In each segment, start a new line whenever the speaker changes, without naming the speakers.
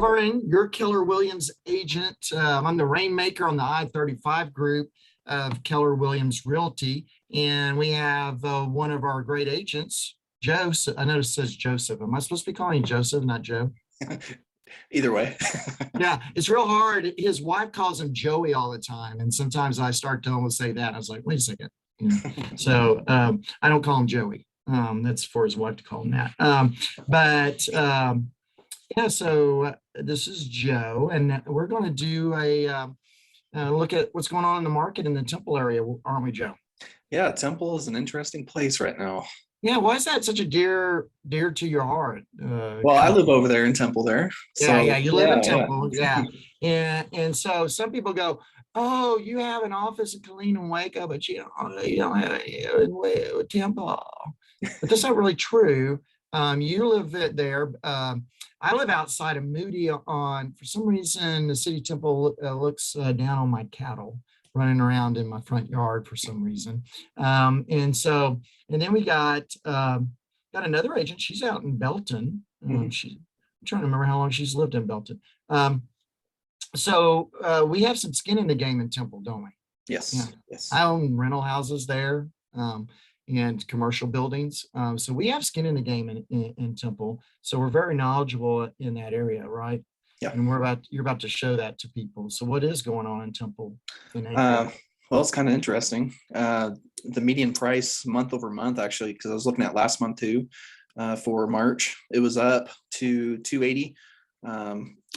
Vernon, your Keller Williams agent. I'm the rainmaker on the I-35 group of Keller Williams Realty. And we have one of our great agents, Joe. I noticed it says Joseph. Am I supposed to be calling you Joseph, not Joe?
Either way.
Yeah, it's real hard. His wife calls him Joey all the time. And sometimes I start to almost say that. I was like, wait a second. So I don't call him Joey. That's for his wife to call him that. Yeah, so this is Joe, and we're going to do a look at what's going on in the market in the Temple area, aren't we, Joe?
Yeah, Temple is an interesting place right now.
Yeah, why is that such a dear to your heart?
Well, I live over there in Temple there.
Yeah, you live in Temple, yeah. And so some people go, oh, you have an office in Killeen and Waco, but you don't have it in Temple. But that's not really true. You live there. I live outside of Moody for some reason, the city Temple looks down on my cattle running around in my front yard for some reason. And then we got another agent. She's out in Belton. I'm trying to remember how long she's lived in Belton. So we have some skin in the game in Temple, don't we?
Yes.
Yeah.
Yes.
I own rental houses there and commercial buildings. So we have skin in the game in Temple. So we're very knowledgeable in that area, right?
Yeah.
And you're about to show that to people. So what is going on in Temple?
Well, it's kind of interesting. The median price month over month, actually, because I was looking at last month too, for March, it was up to 280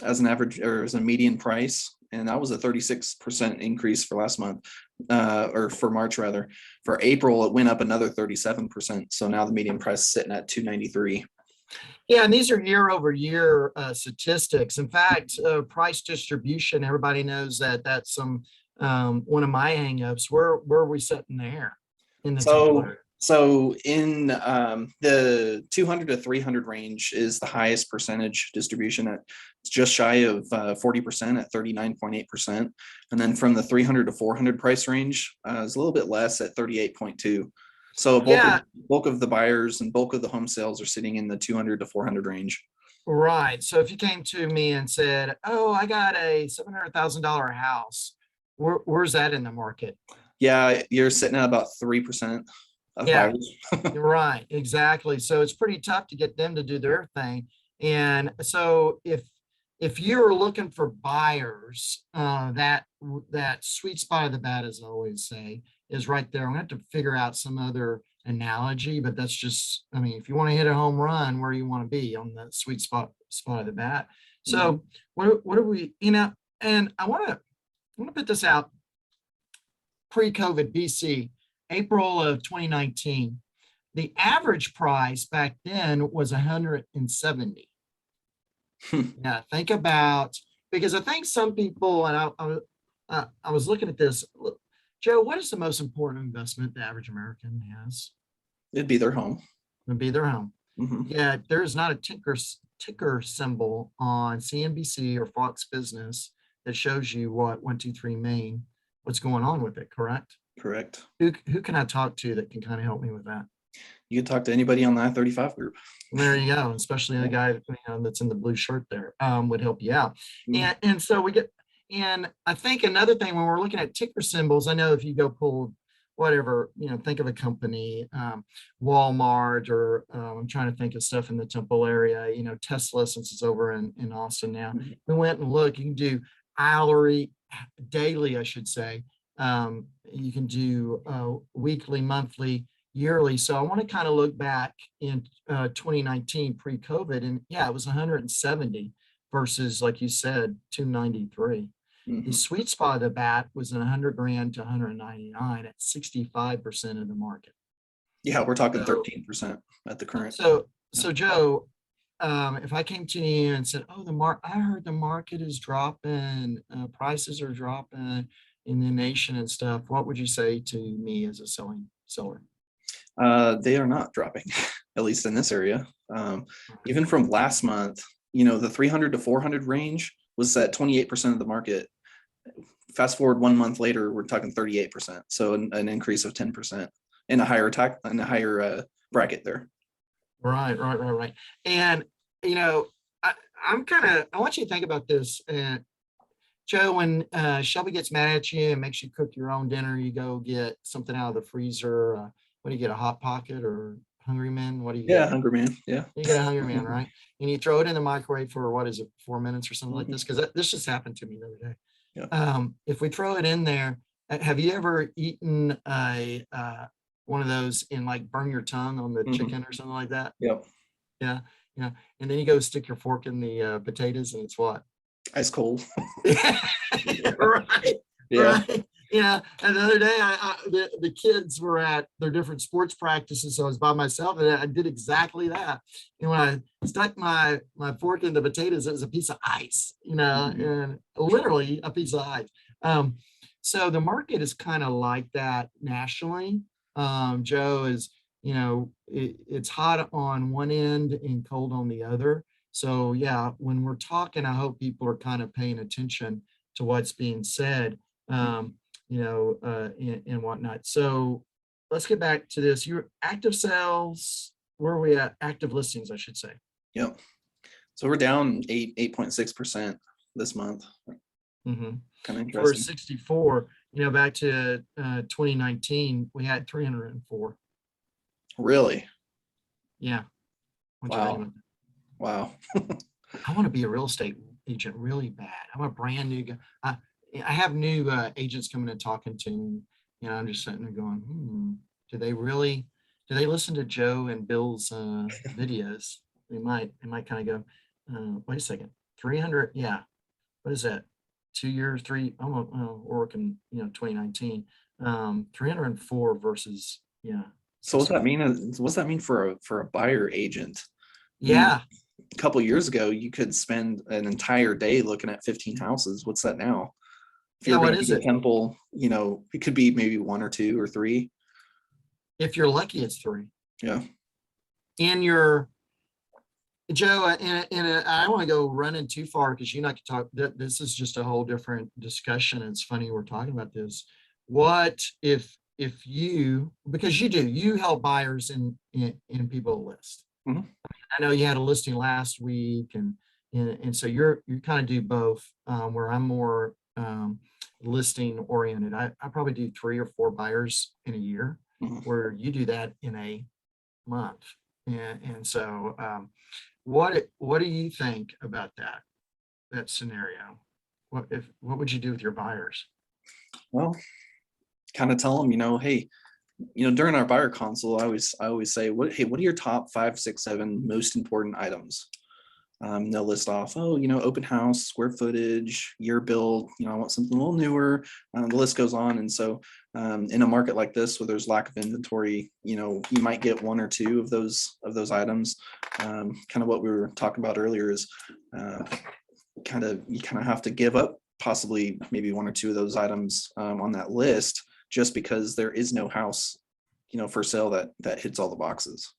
as an average or as a median price. And that was a 36% increase for last month, or for March rather. For April, it went up another 37%. So now the median price is sitting at 293.
Yeah, and these are year over year statistics. In fact, price distribution, everybody knows that that's one of my hangups. Where are we sitting there in the
So in the 200 to 300 range is the highest percentage distribution. It's just shy of 40% at 39.8%. And then from the 300 to 400 price range is a little bit less at 38.2. So bulk of the buyers and bulk of the home sales are sitting in the 200 to 400 range.
Right. So if you came to me and said, oh, I got a $700,000 house, where's that in the market?
Yeah, you're sitting at about 3%. Buyers.
Right, exactly. So it's pretty tough to get them to do their thing. And so if you're looking for buyers, that sweet spot of the bat, as I always say, is right there. I'm going to have to figure out some other analogy, but that's just, I mean, if you want to hit a home run, where you want to be on the sweet spot of the bat. So what are we, and I want to put this out pre-COVID BC. April of 2019, the average price back then was 170. Yeah, think about, because I think some people, and I was looking at this, Joe, what is the most important investment the average American has?
It'd be their home.
It'd be their home.
Mm-hmm.
Yeah, there's not a ticker symbol on CNBC or Fox Business that shows you what 123 Main, what's going on with it, correct?
Correct.
Who can I talk to that can kind of help me with that?
You can talk to anybody on the I-35 group.
There you go. Especially the guy that's in the blue shirt there would help you out. And so we get, and I think another thing when we're looking at ticker symbols, I know if you go pull whatever, think of a company, Walmart, or I'm trying to think of stuff in the Temple area, Tesla, since it's over in Austin now. We went and looked, you can do hourly, daily, I should say. You can do weekly, monthly, yearly. So I want to kind of look back in 2019 pre-COVID, and yeah, it was 170 versus, like you said, 293. The sweet spot of the bat was in 100 grand to 199 at 65% of the market.
Yeah, we're talking 13% at the current.
So Joe, if I came to you and said, "Oh, I heard the market is dropping, prices are dropping in the nation and stuff," what would you say to me as a seller?
They are not dropping, at least in this area. Even from last month, the 300 to 400 range was at 28% of the market. Fast forward 1 month later, we're talking 38%. So an increase of 10% in a higher bracket there.
Right. And I want you to think about this. Joe, when Shelby gets mad at you and makes you cook your own dinner, you go get something out of the freezer. What do you get? A Hot Pocket or Hungry Man? What do you
Yeah,
get?
Hungry Man. Yeah.
You get a Hungry Man, right? And you throw it in the microwave for what is it, 4 minutes or something like
Mhm.
this? Because this just happened to me the other day.
Yeah.
If we throw it in there, have you ever eaten a one of those and like burn your tongue on the
Mhm.
chicken or something like that?
Yep.
Yeah, yeah. And then you go stick your fork in the potatoes, and it's what?
Ice cold.
Right,
Yeah.
right. Yeah. And the other day, the kids were at their different sports practices, so I was by myself, and I did exactly that. And when I stuck my fork in the potatoes, it was a piece of ice,
Mhm.
and literally a piece of ice. Um, so the market is kind of like that nationally. Joe is, it's hot on one end and cold on the other. So yeah, when we're talking, I hope people are kind of paying attention to what's being said, and whatnot. So let's get back to this. Your active sales, where are we at? Active listings, I should say.
Yep. So we're down 8.6% this month.
Mhm.
Kind of
For
interesting.
64, back to 2019, we had 304.
Really?
Yeah. What you think
Wow.
about that?
Wow.
I want to be a real estate agent really bad. I'm a brand new guy. I have new agents coming and talking to me. I'm just sitting there going, do they really, do they listen to Joe and Bill's videos? They might kind of go, wait a second, 300. Yeah. What is that? 2 years, three, almost, we're working, 2019, 304 versus, yeah,
So what's that
64.
mean? What's that mean for a buyer agent? I mean,
Yeah.
a couple of years ago, you could spend an entire day looking at 15 houses. What's that now? If
Yeah.
you're
What
going to
is
be a
it?
temple, it could be maybe one or two or three.
If you're lucky, it's three.
Yeah.
In your Joe, and I don't want to go running too far because you and I could talk. This is just a whole different discussion. It's funny we're talking about this. What if you, because you help buyers in people list.
Mhm.
I know you had a listing last week, and so you kind of do both. Where I'm more listing oriented. I probably do 3 or 4 buyers in a year,
Mhm.
where you do that in a month. And so what do you think about that scenario? What would you do with your buyers?
Well, kind of tell them, hey, during our buyer console, I always say, what are your top 5, 6, 7 most important items? They'll list off, open house, square footage, year build, I want something a little newer. The list goes on. And so in a market like this where there's lack of inventory, you might get one or two of those items. Kind of what we were talking about earlier is you kind of have to give up possibly maybe one or two of those items on that list just because there is no house, for sale that hits all the boxes.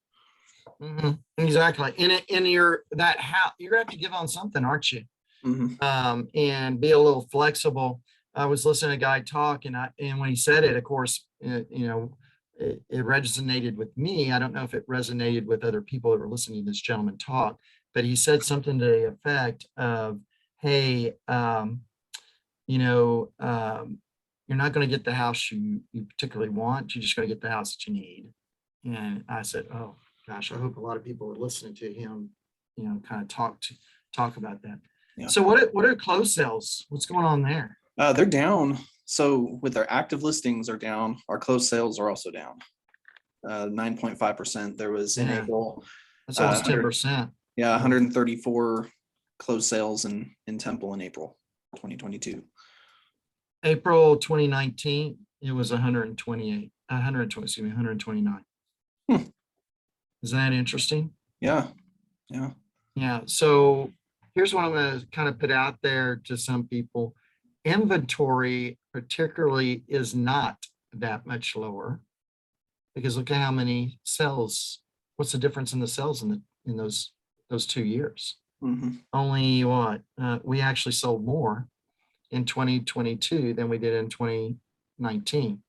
Exactly. In your that how you're gonna have to give on something, aren't you?
Hmm.
And be a little flexible. I was listening to a guy talk, and when he said it, of course, it resonated with me. I don't know if it resonated with other people that were listening to this gentleman talk, but he said something to the effect of, "Hey, you know, um, you're not going to get the house you particularly want. You're just going to get the house that you need." And I said, "Oh gosh, I hope a lot of people are listening to him, kind of talk about that."
Yeah.
So what are closed sales? What's going on there?
They're down. So with our active listings are down, our closed sales are also down. 9.5%. There was in
Yeah,
April,
that's almost
100,
10%.
yeah,
Yeah.
134 closed sales in Temple in April 2022.
April 2019, it was 128, 120, excuse me, 129.
Hmm.
Isn't that interesting?
Yeah, yeah.
Yeah. So here's what I'm going to kind of put out there to some people. Inventory, particularly, is not that much lower because look at how many sales. What's the difference in the sales in those 2 years?
Hmm.
Only what? We actually sold more in 2022 than we did in 2019.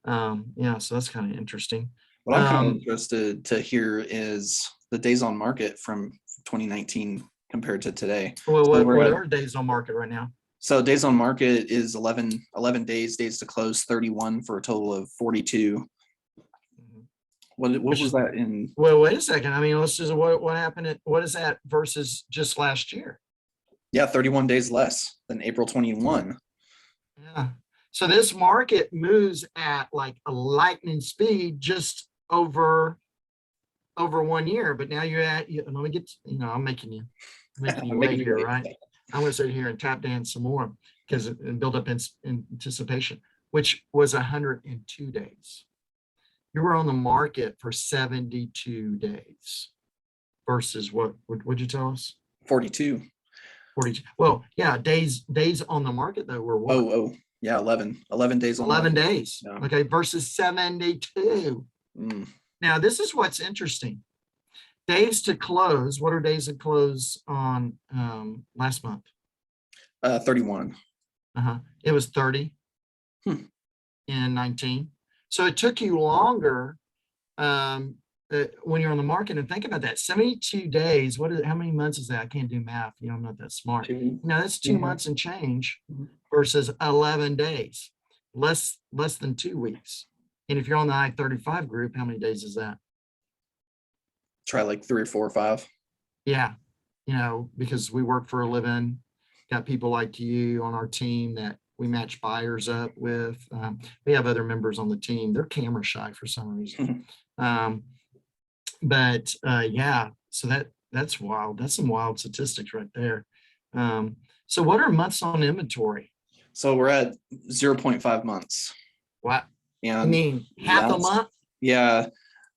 Yeah, so that's kind of interesting.
What I'm kind of interested to hear is the days on market from 2019 compared to today.
Well,
So
what are days on market right now?
So days on market is 11 days, days to close 31 for a total of 42. What was that in?
Well, wait a second. I mean, let's just, what happened what is that versus just last year?
Yeah, 31 days less than April 21.
Yeah. So this market moves at like a lightning speed just over 1 year. But now you're at, let me get, I'm making you wait here, right? I'm going to sit here and tap dance some more because it build up in anticipation, which was 102 days. You were on the market for 72 days versus what'd you tell us?
42.
42. Well, yeah, days on the market though were what?
Oh, yeah, 11 days on
11
market.
days.
Yeah.
Okay, versus 72. Now, this is what's interesting. Days to close. What are days to close on last month?
31.
It was 30 in 19. So it took you longer when you're on the market. And think about that, 72 days. How many months is that? I can't do math. I'm not that smart. That's 2 months and change versus 11 days, less than 2 weeks. And if you're on the I-35 group, how many days is that?
Try like 3 or 4 or 5.
Yeah. Because we work for a living, got people like you on our team that we match buyers up with. We have other members on the team. They're camera shy for some reason. But yeah, so that's wild. That's some wild statistics right there. So what are months on inventory?
So we're at 0.5 months.
What?
And
I mean, half a month?
Yeah.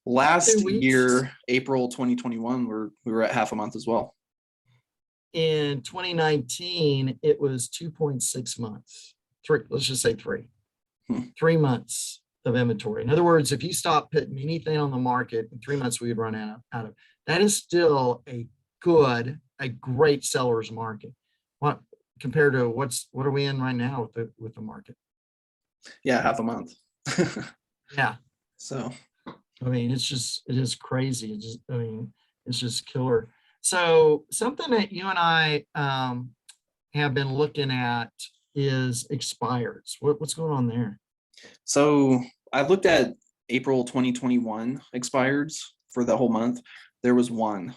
Last
2 weeks?
year, April 2021, we were at half a month as well.
In 2019, it was 2.6 months. Let's just say 3. 3 months of inventory. In other words, if you stop putting anything on the market in 3 months, we would run out of. That is still a great seller's market. What compared to what are we in right now with the market?
Yeah, half a month.
Yeah.
So
I mean, it is crazy. It's just killer. So something that you and I have been looking at is expireds. What's going on there?
So I looked at April 2021 expireds for the whole month. There was 1.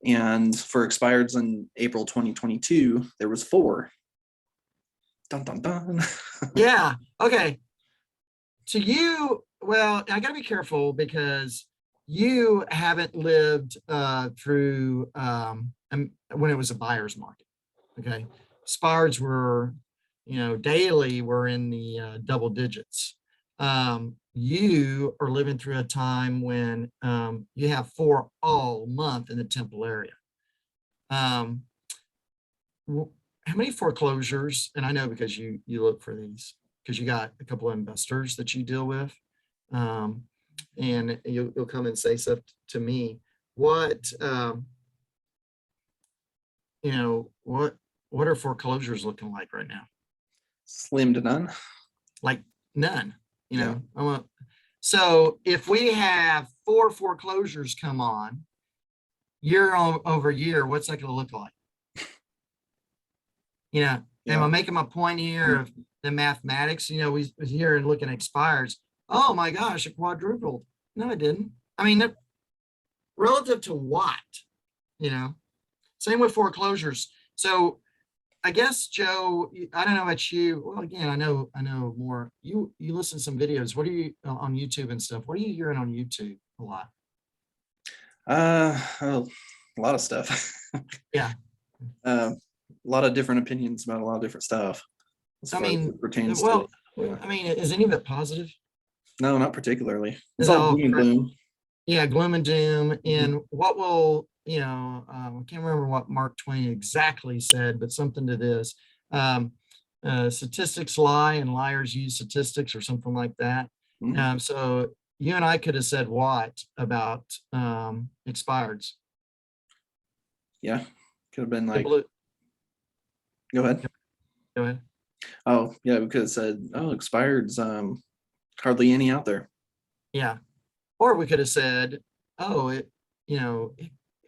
And for expireds in April 2022, there was 4. Dun, dun, dun.
Yeah. Okay. To you, well, I got to be careful because you haven't lived through when it was a buyer's market. Okay. Expireds were, daily were in the double digits. You are living through a time when you have 4 all month in the Temple area. How many foreclosures? And I know because you look for these, because you got a couple of investors that you deal with, and you'll come and say stuff to me. What are foreclosures looking like right now?
Slim to none.
Like none. So if we have 4 foreclosures come on year over year, what's that going to look like? Am I making my point here of the mathematics? We was here and looking at expires. Oh my gosh, it quadrupled. No, it didn't. I mean, relative to what? Same with foreclosures. So I guess, Joe, I don't know about you. Well, again, I know more. You listen to some videos. What are you on YouTube and stuff? What are you hearing on YouTube a lot?
A lot of stuff.
Yeah.
A lot of different opinions about a lot of different stuff.
I mean,
pertains
well,
to,
I mean, is any of it positive?
No, not particularly. It's
Is it
all
all
doom and gloom.
Yeah, gloom and doom. And what will, I can't remember what Mark Twain exactly said, but something to this. Statistics lie and liars use statistics or something like that. So you and I could have said what about expireds?
Yeah, could have been like, go ahead.
Go ahead.
Oh, yeah, we could have said, expireds, hardly any out there.
Yeah. Or we could have said, oh, it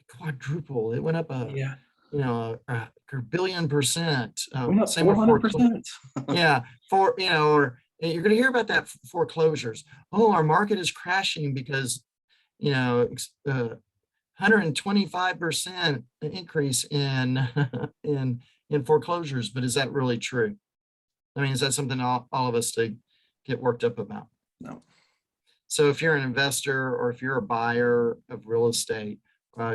quadruple. It went up
Yeah.
a billion%.
Went up
Same with
400%.
yeah, or you're going to hear about that foreclosures. Oh, our market is crashing because 125% increase in in foreclosures. But is that really true? I mean, is that something all of us to get worked up about?
No.
So if you're an investor or if you're a buyer of real estate,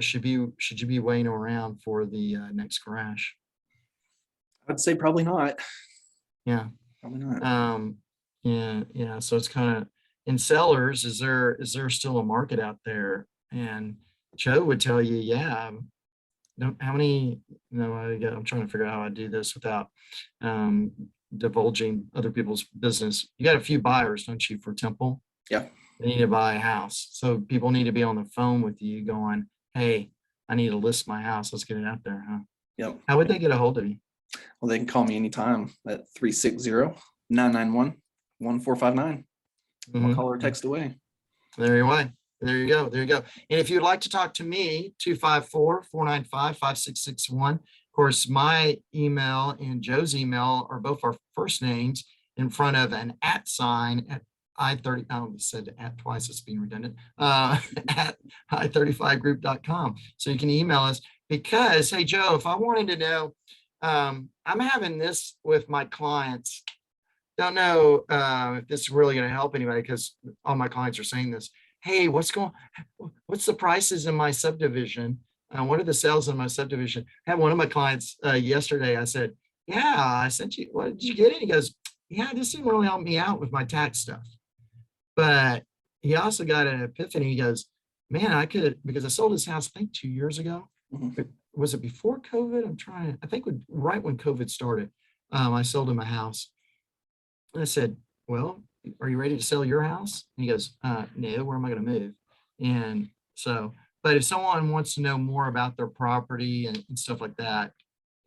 should you be waiting around for the next crash?
I'd say probably not.
Yeah.
Probably not.
Yeah. So it's kind of, in sellers, is there still a market out there? And Joe would tell you, yeah. Don't how many, I'm trying to figure out how I do this without um, divulging other people's business. You got a few buyers, don't you, for Temple?
Yeah.
They need to buy a house. So people need to be on the phone with you going, hey, I need to list my house. Let's get it out there, huh?
Yep.
How would they get a hold of you?
Well, they can call me anytime at 360-991-1459. I'll call or
Mhm.
text away.
There you go. There you go. There you go. And if you'd like to talk to me, 254-495-5661. Of course, my email and Joe's email are both our first names in front of an @ sign at I-30. I almost said at twice, it's being redundant. At i35group.com. So you can email us because, hey, Joe, if I wanted to know, I'm having this with my clients. Don't know if this is really going to help anybody because all my clients are saying this. Hey, what's the prices in my subdivision? What are the sales in my subdivision? I had one of my clients yesterday. I said, yeah, I sent you, what did you get it? He goes, yeah, this didn't really help me out with my tax stuff. But he also got an epiphany. He goes, man, because I sold his house, I think 2 years ago.
Mhm.
Was it before COVID? I think right when COVID started, I sold him a house. And I said, well, are you ready to sell your house? And he goes, no, where am I going to move? And so, but if someone wants to know more about their property and stuff like that,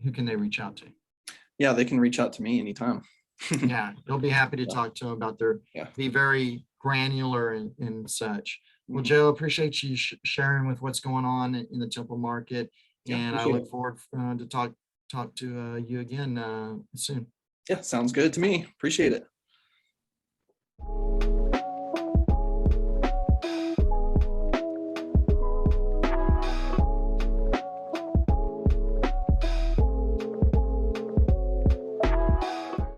who can they reach out to?
Yeah, they can reach out to me anytime.
Yeah, they'll be happy to
Yeah.
talk to them about their,
Yeah.
be very granular and such. Well,
Mhm.
Joe, appreciate you sharing with what's going on in the Temple market.
Yeah,
And I
appreciate
look
it.
forward to talk to you again soon.
Yeah, sounds good to me. Appreciate it.